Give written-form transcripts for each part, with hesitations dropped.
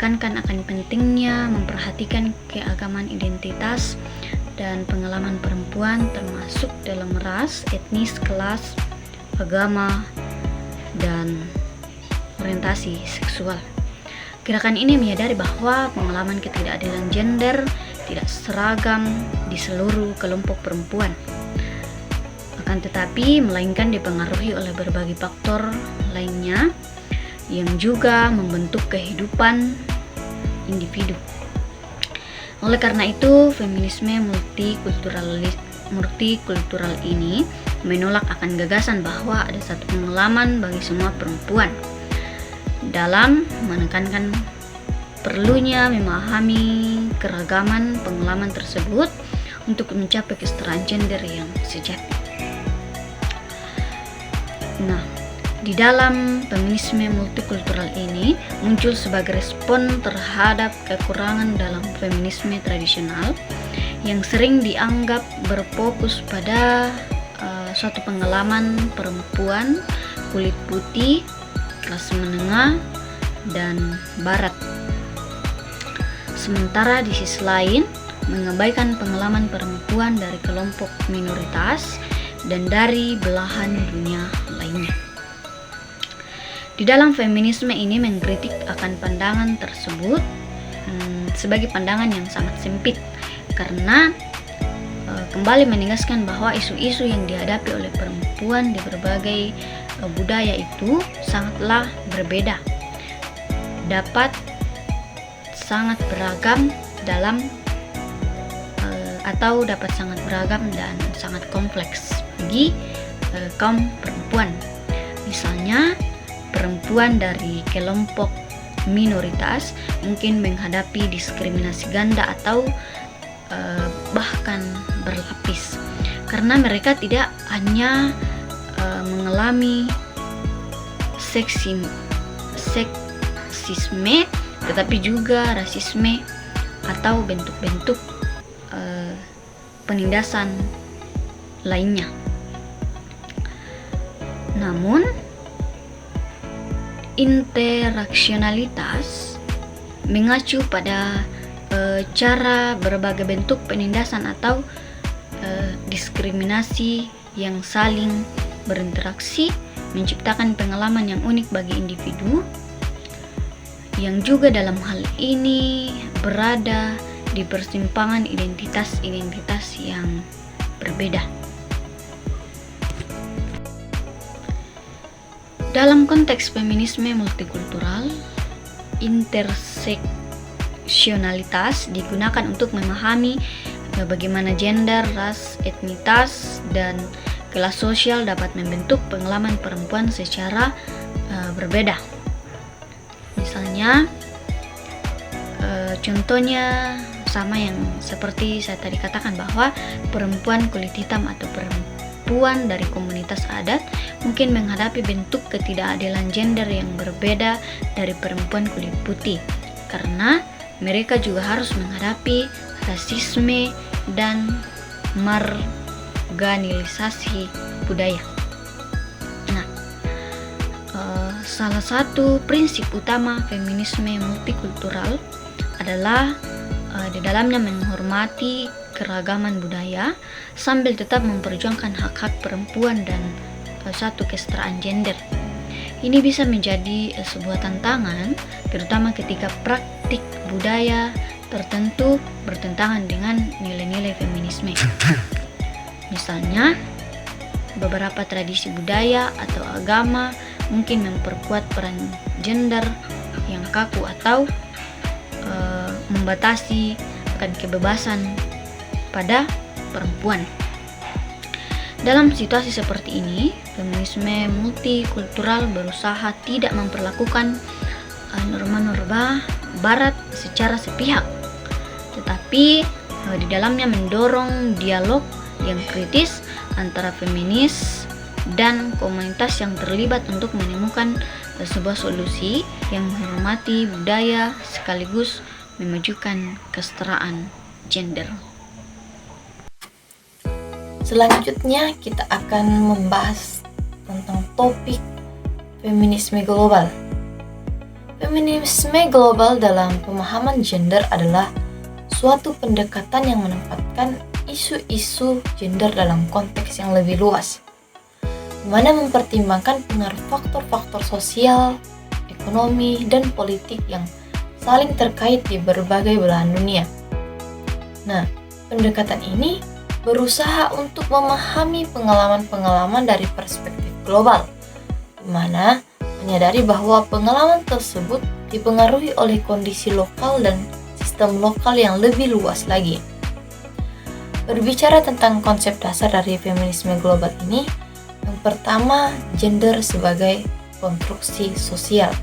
menekankan akan pentingnya memperhatikan keagamaan identitas dan pengalaman perempuan termasuk dalam ras, etnis, kelas, agama, dan orientasi seksual. Gerakan ini menyadari bahwa pengalaman ketidakadilan gender tidak seragam di seluruh kelompok perempuan, akan tetapi melainkan dipengaruhi oleh berbagai faktor lainnya yang juga membentuk kehidupan individu. Oleh karena itu, feminisme multikultural ini menolak akan gagasan bahwa ada satu pengalaman bagi semua perempuan, dalam menekankan perlunya memahami keragaman pengalaman tersebut untuk mencapai kesetaraan gender yang sejati. Nah, di dalam feminisme multikultural ini muncul sebagai respon terhadap kekurangan dalam feminisme tradisional yang sering dianggap berfokus pada suatu pengalaman perempuan kulit putih, kelas menengah, dan barat. Sementara di sisi lain mengabaikan pengalaman perempuan dari kelompok minoritas dan dari belahan dunia lainnya. Di dalam feminisme ini mengkritik akan pandangan tersebut sebagai pandangan yang sangat sempit, karena kembali menegaskan bahwa isu-isu yang dihadapi oleh perempuan di berbagai budaya itu sangatlah berbeda, dapat sangat beragam dapat sangat beragam dan sangat kompleks bagi kaum perempuan. Misalnya, perempuan dari kelompok minoritas mungkin menghadapi diskriminasi ganda atau bahkan berlapis, karena mereka tidak hanya mengalami seksisme tetapi juga rasisme atau bentuk-bentuk penindasan lainnya. Namun, interaksionalitas mengacu pada cara berbagai bentuk penindasan atau diskriminasi yang saling berinteraksi, menciptakan pengalaman yang unik bagi individu yang juga dalam hal ini berada di persimpangan identitas-identitas yang berbeda. Dalam konteks feminisme multikultural, interseksionalitas digunakan untuk memahami bagaimana gender, ras, etnitas, dan kelas sosial dapat membentuk pengalaman perempuan secara berbeda. Misalnya, contohnya sama yang seperti saya tadi katakan, bahwa perempuan kulit hitam atau perempuan dari komunitas adat mungkin menghadapi bentuk ketidakadilan gender yang berbeda dari perempuan kulit putih, karena mereka juga harus menghadapi rasisme dan marginalisasi budaya. Nah, salah satu prinsip utama feminisme multikultural adalah di dalamnya menghormati keragaman budaya sambil tetap memperjuangkan hak-hak perempuan dan satu kesetaraan gender. Ini bisa menjadi sebuah tantangan, terutama ketika praktik budaya tertentu bertentangan dengan nilai-nilai feminisme. Misalnya, beberapa tradisi budaya atau agama mungkin memperkuat peran gender yang kaku atau membatasi akan kebebasan pada perempuan. Dalam situasi seperti ini, feminisme multikultural berusaha tidak memperlakukan norma-norma barat secara sepihak, tetapi di dalamnya mendorong dialog yang kritis antara feminis dan komunitas yang terlibat untuk menemukan sebuah solusi yang menghormati budaya sekaligus memajukan kesetaraan gender. Selanjutnya kita akan membahas tentang topik feminisme global. Feminisme global dalam pemahaman gender adalah suatu pendekatan yang menempatkan isu-isu gender dalam konteks yang lebih luas, di mana mempertimbangkan pengaruh faktor-faktor sosial, ekonomi, dan politik yang saling terkait di berbagai belahan dunia. Nah, pendekatan ini berusaha untuk memahami pengalaman-pengalaman dari perspektif global, di mana menyadari bahwa pengalaman tersebut dipengaruhi oleh kondisi lokal dan sistem lokal yang lebih luas lagi. Berbicara tentang konsep dasar dari feminisme global ini, yang pertama, gender sebagai konstruksi sosial.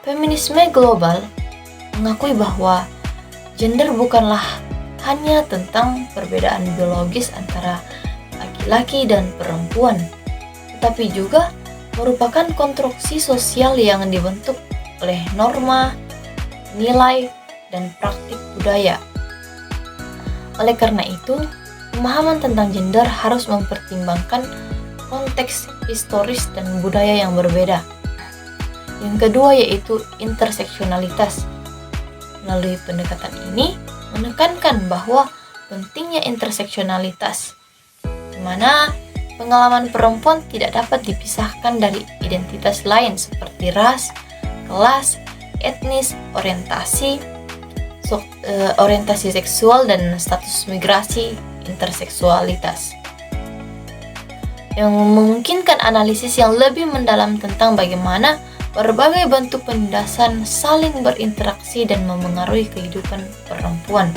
Feminisme global mengakui bahwa gender bukanlah hanya tentang perbedaan biologis antara laki-laki dan perempuan, tetapi juga merupakan konstruksi sosial yang dibentuk oleh norma, nilai, dan praktik budaya. Oleh karena itu, pemahaman tentang gender harus mempertimbangkan konteks historis dan budaya yang berbeda. Yang kedua yaitu interseksionalitas. Melalui pendekatan ini, menekankan bahwa pentingnya interseksionalitas, di mana pengalaman perempuan tidak dapat dipisahkan dari identitas lain seperti ras, kelas, etnis, orientasi seksual, dan status migrasi interseksualitas. Yang memungkinkan analisis yang lebih mendalam tentang bagaimana berbagai bentuk penindasan saling berinteraksi dan memengaruhi kehidupan perempuan.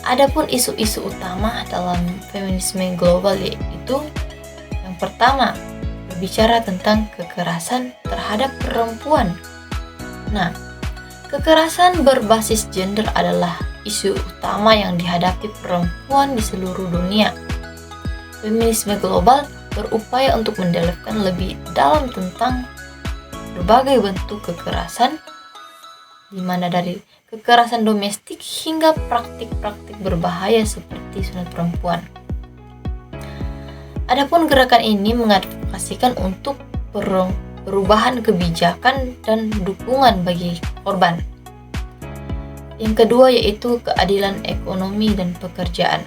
Adapun isu-isu utama dalam feminisme global yaitu yang pertama, berbicara tentang kekerasan terhadap perempuan. Nah, kekerasan berbasis gender adalah isu utama yang dihadapi perempuan di seluruh dunia. Feminisme global berupaya untuk mendalamkan lebih dalam tentang berbagai bentuk kekerasan, di mana dari kekerasan domestik hingga praktik-praktik berbahaya seperti sunat perempuan. Adapun gerakan ini mengadvokasikan untuk perubahan kebijakan dan dukungan bagi korban. Yang kedua yaitu keadilan ekonomi dan pekerjaan.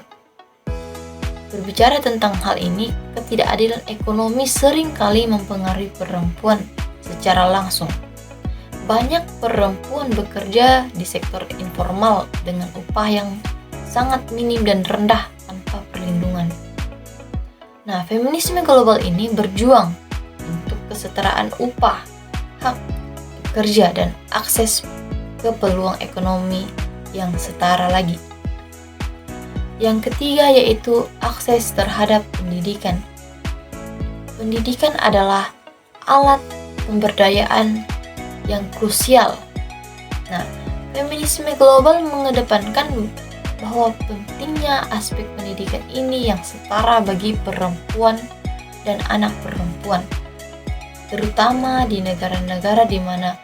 Berbicara tentang hal ini, ketidakadilan ekonomi seringkali mempengaruhi perempuan secara langsung. Banyak perempuan bekerja di sektor informal dengan upah yang sangat minim dan rendah tanpa perlindungan. Nah, feminisme global ini berjuang untuk kesetaraan upah, hak bekerja, dan akses ke peluang ekonomi yang setara lagi. Yang ketiga yaitu akses terhadap pendidikan. Pendidikan adalah alat pemberdayaan yang krusial. Nah, feminisme global mengedepankan bahwa pentingnya aspek pendidikan ini yang setara bagi perempuan dan anak perempuan, terutama di negara-negara di mana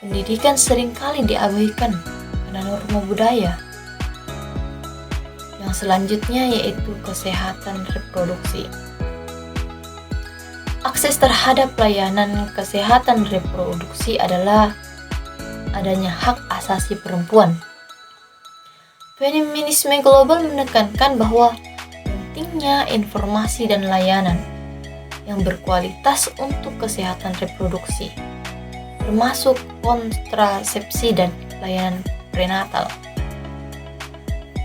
pendidikan seringkali diabaikan karena norma budaya. Yang selanjutnya yaitu kesehatan reproduksi. Akses terhadap layanan kesehatan reproduksi adalah adanya hak asasi perempuan. Feminisme global menekankan bahwa pentingnya informasi dan layanan yang berkualitas untuk kesehatan reproduksi, termasuk kontrasepsi dan layanan prenatal.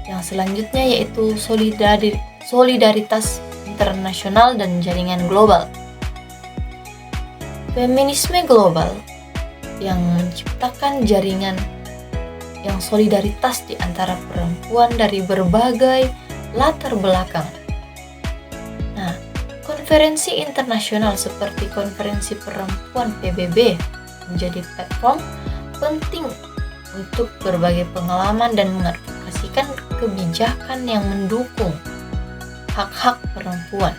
Yang selanjutnya yaitu solidaritas internasional dan jaringan global. Feminisme global yang menciptakan jaringan yang solidaritas di antara perempuan dari berbagai latar belakang. Nah, konferensi internasional seperti Konferensi Perempuan PBB menjadi platform penting untuk berbagai pengalaman dan mengadvokasikan kebijakan yang mendukung hak-hak perempuan.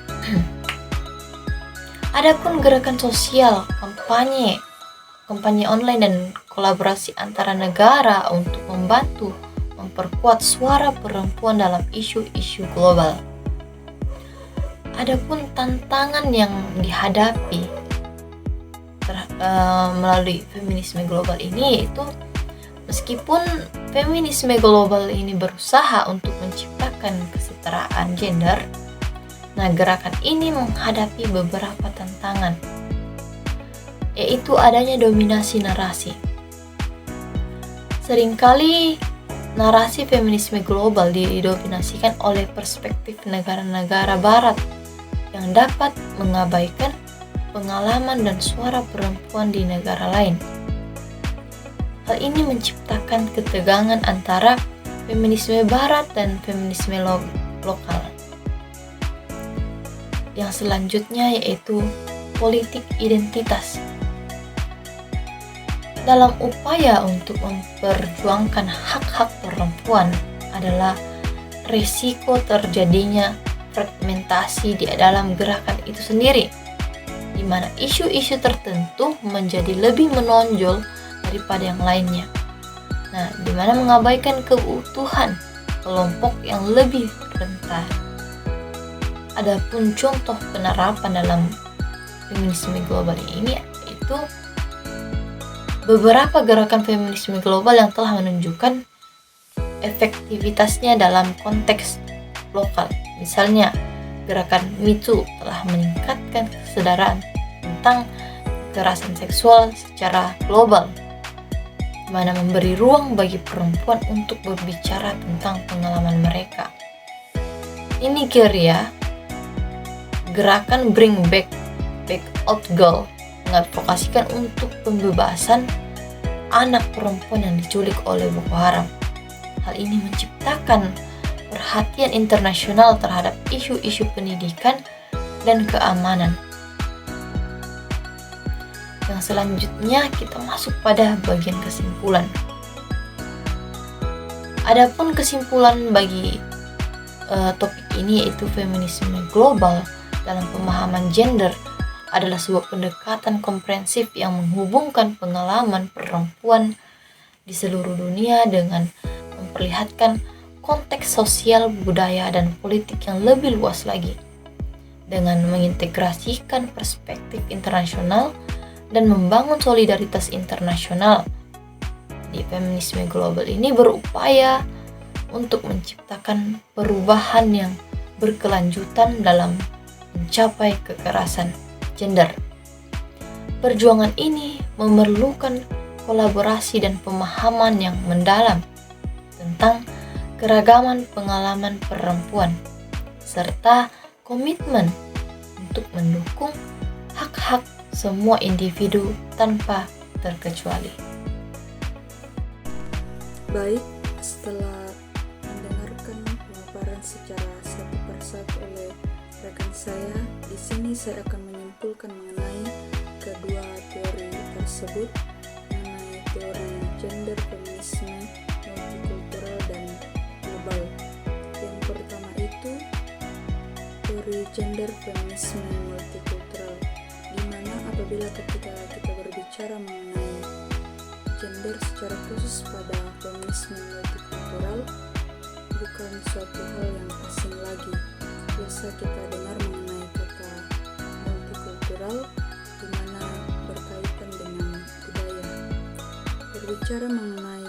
Adapun gerakan sosial, kampanye online dan kolaborasi antara negara untuk membantu memperkuat suara perempuan dalam isu-isu global. Adapun tantangan yang dihadapi melalui feminisme global ini, yaitu meskipun feminisme global ini berusaha untuk menciptakan kesetaraan gender, nah gerakan ini menghadapi beberapa tantangan, yaitu adanya dominasi narasi. Seringkali narasi feminisme global didominasikan oleh perspektif negara-negara barat yang dapat mengabaikan pengalaman dan suara perempuan di negara lain. Hal ini menciptakan ketegangan antara feminisme barat dan feminisme lokal. Yang selanjutnya yaitu politik identitas. Dalam upaya untuk memperjuangkan hak-hak perempuan adalah risiko terjadinya fragmentasi di dalam gerakan itu sendiri, di mana isu-isu tertentu menjadi lebih menonjol daripada yang lainnya. Nah, di mana mengabaikan kebutuhan kelompok yang lebih rentan. Adapun contoh penerapan dalam feminisme global ini yaitu beberapa gerakan feminisme global yang telah menunjukkan efektivitasnya dalam konteks lokal. Misalnya, gerakan Me Too telah meningkatkan kesadaran tentang kekerasan seksual secara global, di mana memberi ruang bagi perempuan untuk berbicara tentang pengalaman mereka. Di Nigeria, gerakan Bring Back Out Girl mengadvokasikan untuk pembebasan anak perempuan yang diculik oleh Boko Haram. Hal ini menciptakan perhatian internasional terhadap isu-isu pendidikan dan keamanan. Yang selanjutnya kita masuk pada bagian kesimpulan. Adapun kesimpulan bagi topik ini yaitu feminisme global dalam pemahaman gender adalah sebuah pendekatan komprehensif yang menghubungkan pengalaman perempuan di seluruh dunia dengan memperlihatkan konteks sosial, budaya, dan politik yang lebih luas lagi, dengan mengintegrasikan perspektif internasional dan membangun solidaritas internasional. Di feminisme global ini berupaya untuk menciptakan perubahan yang berkelanjutan dalam mencapai kekerasan gender. Perjuangan ini memerlukan kolaborasi dan pemahaman yang mendalam tentang keragaman pengalaman perempuan, serta komitmen untuk mendukung hak-hak semua individu tanpa terkecuali. Baik, setelah mendengarkan pemaparan secara satu persatu oleh rekan saya, di sini saya akan menyimpulkan mengenai kedua teori tersebut, mengenai teori gender, feminisme, multikultural, dan global. Yang pertama itu teori gender, feminisme, multikultural, di mana apabila ketika kita berbicara mengenai gender secara khusus pada feminisme multikultural, bukan suatu hal yang asing lagi. Biasa kita dengar mengenai kata multikultural, di mana berkaitan dengan budaya. Berbicara mengenai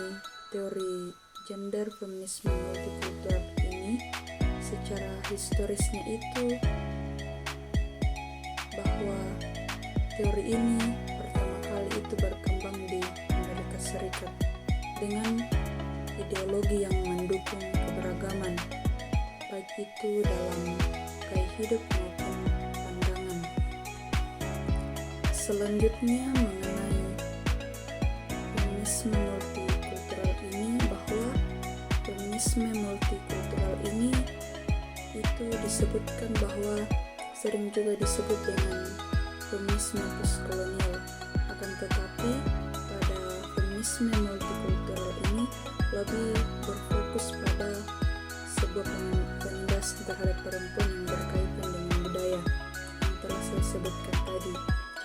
teori gender, feminisme, multikultural ini, secara historisnya itu bahwa teori ini pertama kali itu berkembang di Amerika Serikat dengan ideologi yang mendukung keberagaman, baik itu dalam gaya hidup maupun pandangan. Selanjutnya mengenai feminisme multikultural ini, bahwa feminisme multikultural ini itu disebutkan bahwa sering juga disebut dengan feminisme postkolonial. Akan tetapi pada feminisme multikultural ini lebih berfokus pada sebuah penindasan terhadap perempuan yang berkaitan dengan budaya yang telah saya sebutkan tadi.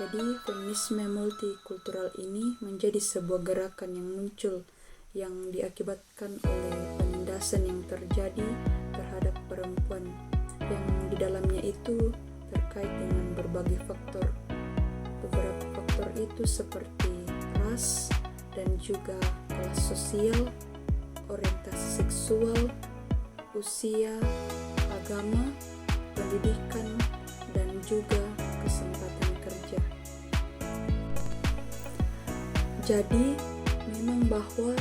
Jadi feminisme multikultural ini menjadi sebuah gerakan yang muncul yang diakibatkan oleh penindasan yang terjadi terhadap perempuan, yang di dalamnya itu terkait dengan berbagai faktor. Beberapa faktor itu itu seperti ras dan juga kelas sosial, orientasi seksual, usia, agama, pendidikan, dan juga kesempatan kerja. Jadi, memang bahwa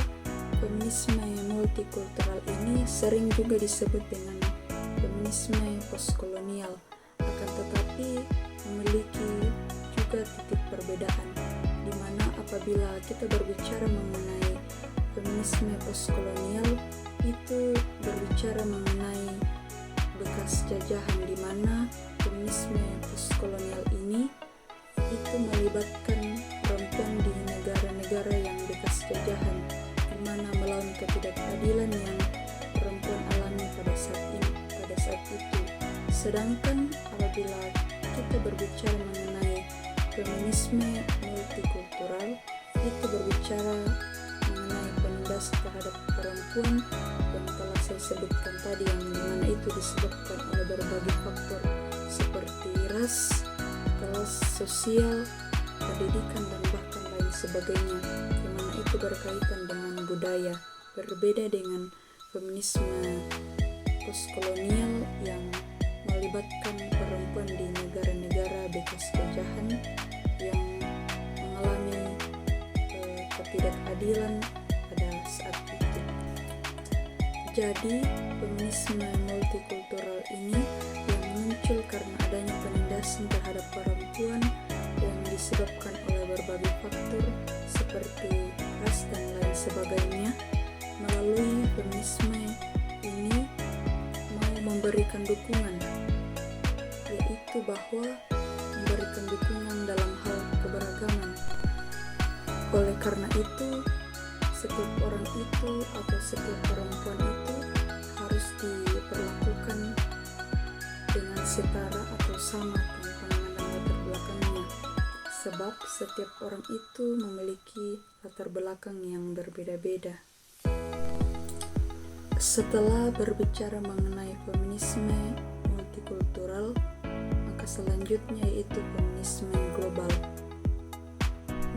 feminisme multikultural ini sering juga disebut dengan feminisme postkolonial, akan tetapi memiliki juga titik perbedaan, di mana apabila kita berbicara mengenai feminisme postkolonial, itu berbicara mengenai bekas jajahan, di mana feminisme postkolonial ini itu melibatkan perempuan di negara-negara yang bekas jajahan, di mana melawan ketidakadilan yang perempuan alami pada saat itu. Sedangkan apabila kita berbicara mengenai feminisme multikultural, itu berbicara mengenai penindasan terhadap perempuan yang telah saya sebutkan tadi, yang dimana itu disebabkan oleh berbagai faktor seperti ras, kelas sosial, pendidikan, dan bahkan lain sebagainya, dimana itu berkaitan dengan budaya. Berbeda dengan feminisme postkolonial yang melibatkan perempuan di negara-negara bekas jajahan yang mengalami ketidakadilan pada saat itu. Jadi, feminisme multikultural ini yang muncul karena adanya penindasan terhadap perempuan yang disebabkan oleh berbagai faktor seperti ras dan lain sebagainya. Melalui feminisme ini mau memberikan dukungan, yaitu bahwa memberikan dukungan dalam hal keberagaman. Oleh karena itu, setiap orang itu atau setiap perempuan itu harus diperlakukan dengan setara atau sama tanpa memandang latar belakangnya, sebab setiap orang itu memiliki latar belakang yang berbeda-beda. Setelah berbicara mengenai feminisme multikultural, maka selanjutnya yaitu feminisme global.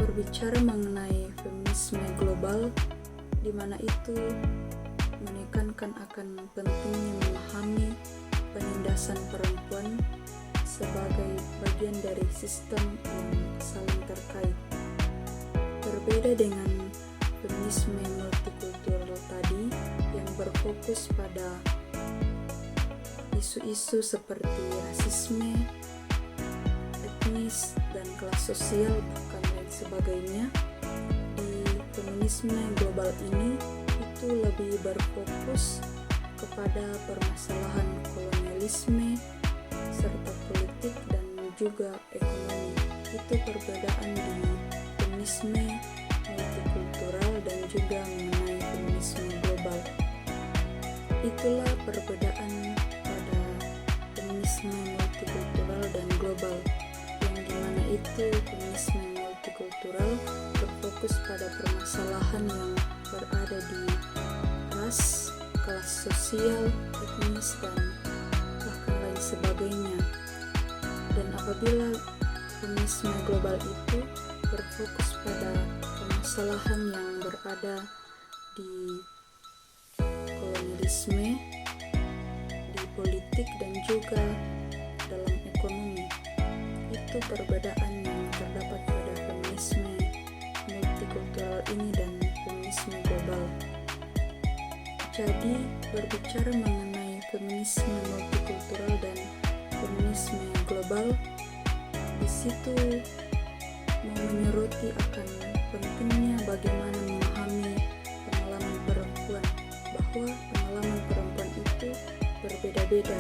Berbicara mengenai feminisme global, di mana itu menekankan akan pentingnya memahami penindasan perempuan sebagai bagian dari sistem yang saling terkait. Berbeda dengan feminisme multikultural tadi yang berfokus pada isu-isu seperti rasisme, etnis, dan kelas sosial, bahkan lain sebagainya, di feminisme global ini itu lebih berfokus kepada permasalahan kolonialisme serta politik dan juga ekonomi. Itu perbedaan di feminisme multikultural dan juga mengenai feminisme global. Itulah perbedaan pada feminisme multikultural dan global, yang dimana itu feminisme multikultural berfokus pada permasalahan yang berada di ras, kelas sosial, etnis, dan bahkan lain sebagainya. Dan apabila feminisme global itu berfokus pada permasalahan yang berada di kolonialisme, di politik, dan juga dalam ekonomi. Itu perbedaan yang terdapat pada feminisme multikultural ini dan feminisme global. Jadi, berbicara mengenai feminisme multikultural dan feminisme global, di situ mau menyoroti akan pentingnya bagaimana memahami pengalaman perempuan, bahwa pengalaman perempuan itu berbeda-beda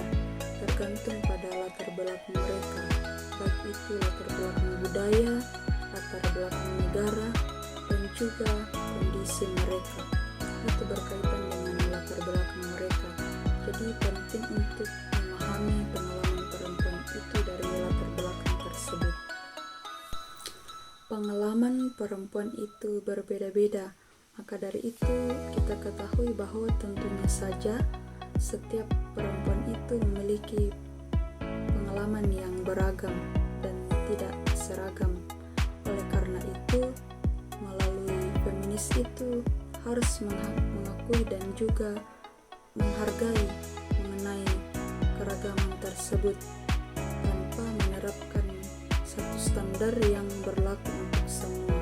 tergantung pada latar belakang mereka, baik itu latar belakang budaya, latar belakang negara, dan juga kondisi mereka. Itu berkaitan dengan latar belakang mereka. Jadi penting untuk memahami pengalaman perempuan itu dari latar belakang tersebut. Pengalaman perempuan itu berbeda-beda, maka dari itu kita ketahui bahwa tentunya saja setiap perempuan itu memiliki pengalaman yang beragam dan tidak seragam. Oleh karena itu, melalui feminis itu harus mengakui dan juga menghargai mengenai keragaman tersebut tanpa menerapkan satu standar yang berlaku untuk semua.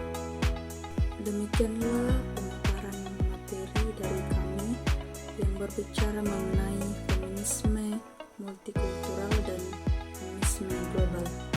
Demikianlah pemaparan materi dari kami yang berbicara mengenai feminisme multikultural dan feminisme global.